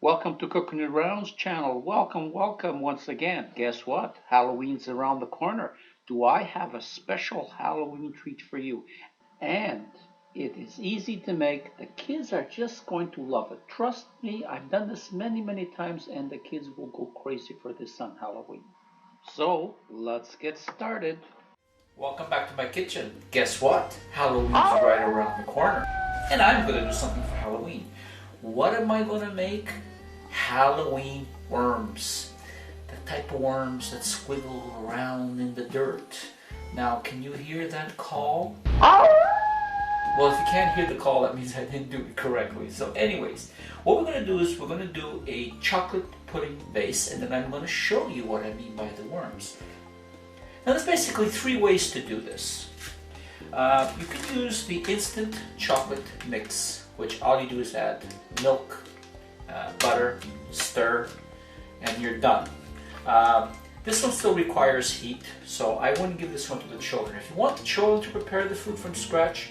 Welcome to CookingaRound's channel. Welcome once again. Guess what? Halloween's around the corner. Do I have a special Halloween treat for you? And it is easy to make. The kids are just going to love it. Trust me, I've done this many times and the kids will go crazy for this on Halloween. So, let's get started. Welcome back to my kitchen. Guess what? Halloween's right around the corner. And I'm going to do something for Halloween. What am I going to make? Halloween worms. The type of worms that squiggle around in the dirt. Now, can you hear that call? Well, if you can't hear the call, that means I didn't do it correctly. So anyways, what we're going to do is we're going to do a chocolate pudding base, and then I'm going to show you what I mean by the worms. Now, there's basically three ways to do this. You can use the instant chocolate mix, which all you do is add milk, butter, stir, and you're done. This one still requires heat, so I wouldn't give this one to the children. If you want the children to prepare the food from scratch,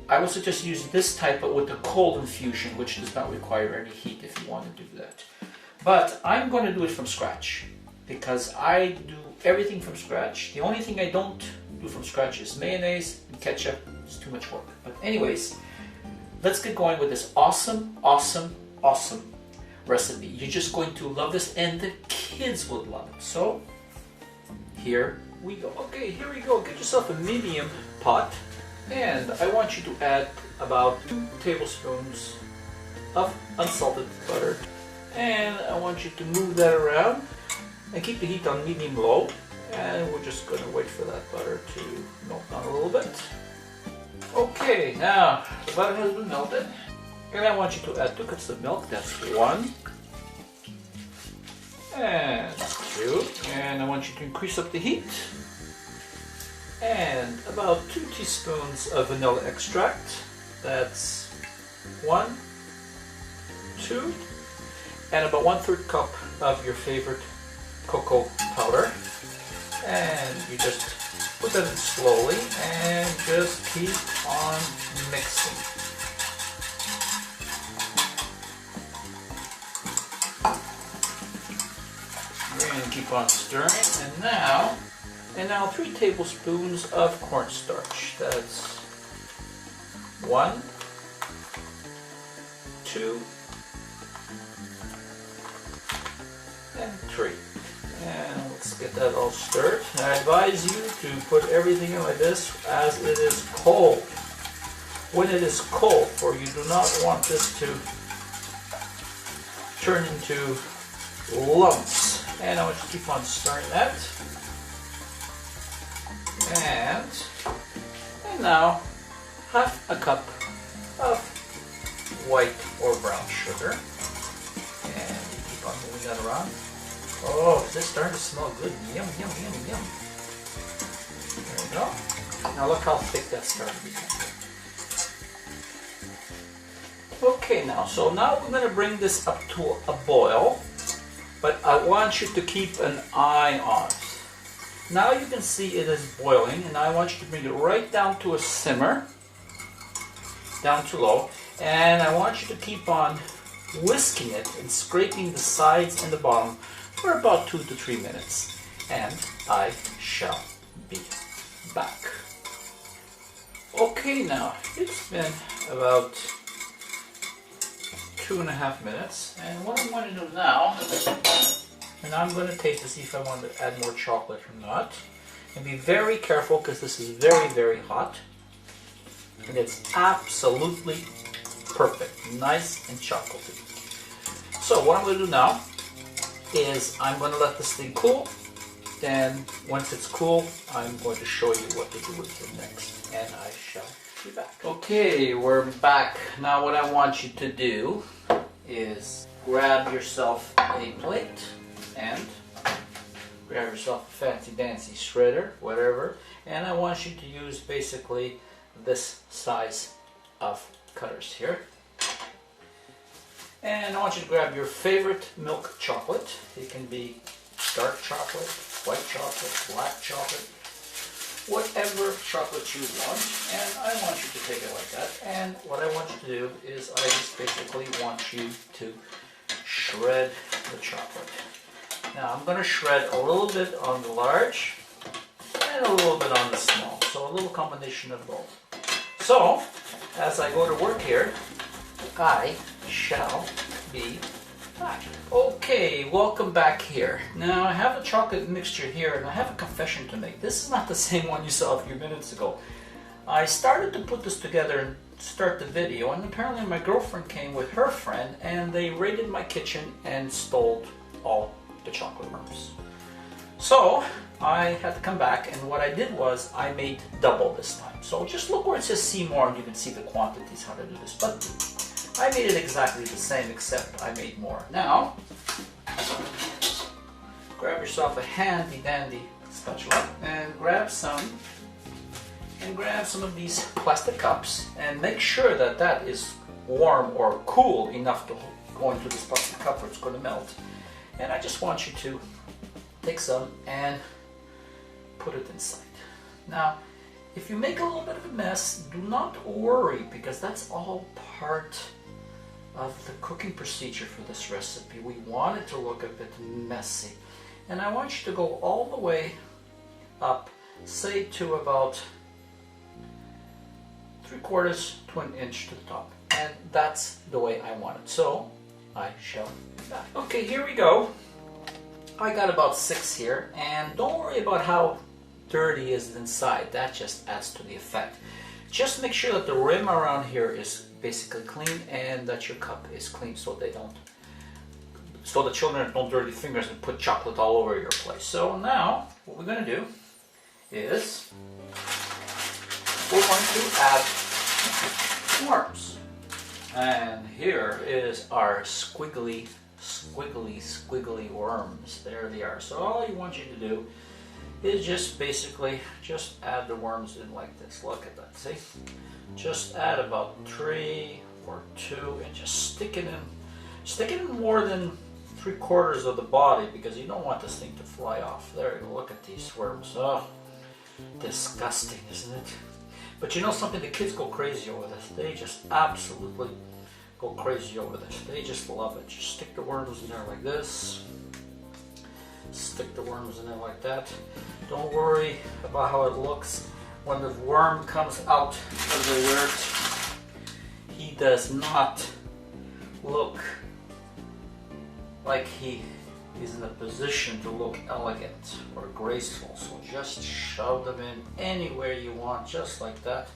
I would suggest use this type, but with the cold infusion, which does not require any heat if you want to do that. But I'm going to do it from scratch, because I do everything from scratch. The only thing I don't do from scratch is mayonnaise and ketchup. It's too much work. But anyways, let's get going with this awesome recipe. You're just going to love this, and the kids would love it. So here we go. Okay, here we go. Get yourself a medium pot, and I want you to add about 2 tablespoons of unsalted butter, and I want you to move that around and keep the heat on medium low, and we're just going to wait for that butter to melt down a little bit. Okay, now the butter has been melted, and I want you to add 2 cups of milk. That's 1 and 2, and I want you to increase up the heat, and about 2 teaspoons of vanilla extract. That's 1, 2, and about 1/3 cup of your favorite cocoa powder, and you just put that in slowly and just keep on mixing. And keep on stirring, and now 3 tablespoons of cornstarch. That's 1, 2, and 3. And let's get that all stirred. And I advise you to put everything in like this as it is cold. When it is cold, for you do not want this to turn into lumps. And I want you to keep on stirring that. And now 1/2 cup of white or brown sugar. And you keep on moving that around. Oh, is this starting to smell good? Yum. There we go. Now look how thick that's starting to become. Okay, so now we're going to bring this up to a boil, but I want you to keep an eye on it. Now you can see it is boiling, and I want you to bring it right down to a simmer, down to low, and I want you to keep on whisking it and scraping the sides and the bottom for about 2 to 3 minutes, and I shall be back. Okay, now it's been about 2.5 minutes, and what I'm going to do now, and I'm going to taste to see if I want to add more chocolate or not, and be very careful because this is very hot, and it's absolutely perfect, nice and chocolatey. So what I'm going to do now is I'm going to let this thing cool. Then once it's cool, I'm going to show you what to do with it next, and I shall be back. Okay, we're back. Now what I want you to do is grab yourself a plate and grab yourself a fancy dancy shredder, whatever, and I want you to use basically this size of cutters here. And I want you to grab your favorite milk chocolate. It can be dark chocolate, white chocolate, black chocolate, whatever chocolate you want. And I want you to take it like that. And what I want you to do is I just basically want you to shred the chocolate. Now I'm going to shred a little bit on the large and a little bit on the small. So a little combination of both. So as I go to work here, I shall be back. Okay, welcome back here. Now I have a chocolate mixture here and I have a confession to make. This is not the same one you saw a few minutes ago. I started to put this together and start the video, and apparently my girlfriend came with her friend and they raided my kitchen and stole all the chocolate worms. So I had to come back, and what I did was I made double this time. So just look where it says see more and you can see the quantities, how to do this. But I made it exactly the same, except I made more. Now grab yourself a handy dandy spatula and grab some of these plastic cups, and make sure that that is warm or cool enough to go into this plastic cup where it's going to melt. And I just want you to take some and put it inside. Now, if you make a little bit of a mess, do not worry, because that's all part of the cooking procedure for this recipe. We want it to look a bit messy. And I want you to go all the way up, say to about 3/4 to an inch to the top. And that's the way I want it. So I shall be back. Okay, here we go. I got about 6 here, and don't worry about how dirty is inside. That just adds to the effect. Just make sure that the rim around here is basically clean and that your cup is clean, so the children don't dirty fingers and put chocolate all over your place. So now what we're going to do is we're going to add worms. And here is our squiggly worms. There they are. So all I want you to do is just basically just add the worms in like this. Look at that, see? Just add about 3 or 2 and just stick it in. Stick it in more than 3/4 of the body, because you don't want this thing to fly off. There you go, look at these worms. Oh, disgusting, isn't it? But you know something, the kids go crazy over this. They just absolutely go crazy over this. They just love it. Just stick the worms in there like this. Stick the worms in there like that. Don't worry about how it looks when the worm comes out of the dirt. He does not look like he is in a position to look elegant or graceful. So just shove them in anywhere you want, just like that.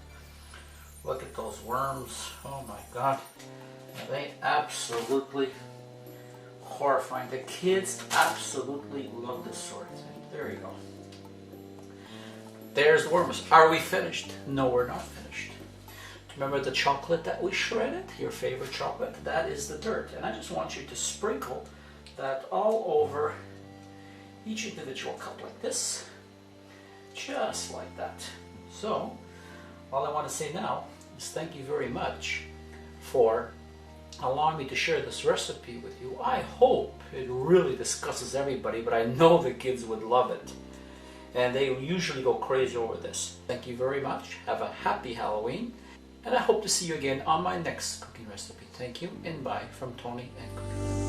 Look at those worms. Oh my God. They absolutely horrifying. The kids absolutely love this sort of thing. There you go. There's the worms. Are we finished? No, we're not finished. Remember the chocolate that we shredded? Your favorite chocolate? That is the dirt. And I just want you to sprinkle that all over each individual cup like this. Just like that. So, all I want to say now is thank you very much for allowing me to share this recipe with you. I hope it really disgusts everybody, but I know the kids would love it. And they usually go crazy over this. Thank you very much. Have a happy Halloween. And I hope to see you again on my next cooking recipe. Thank you and bye from Tony and Cooking.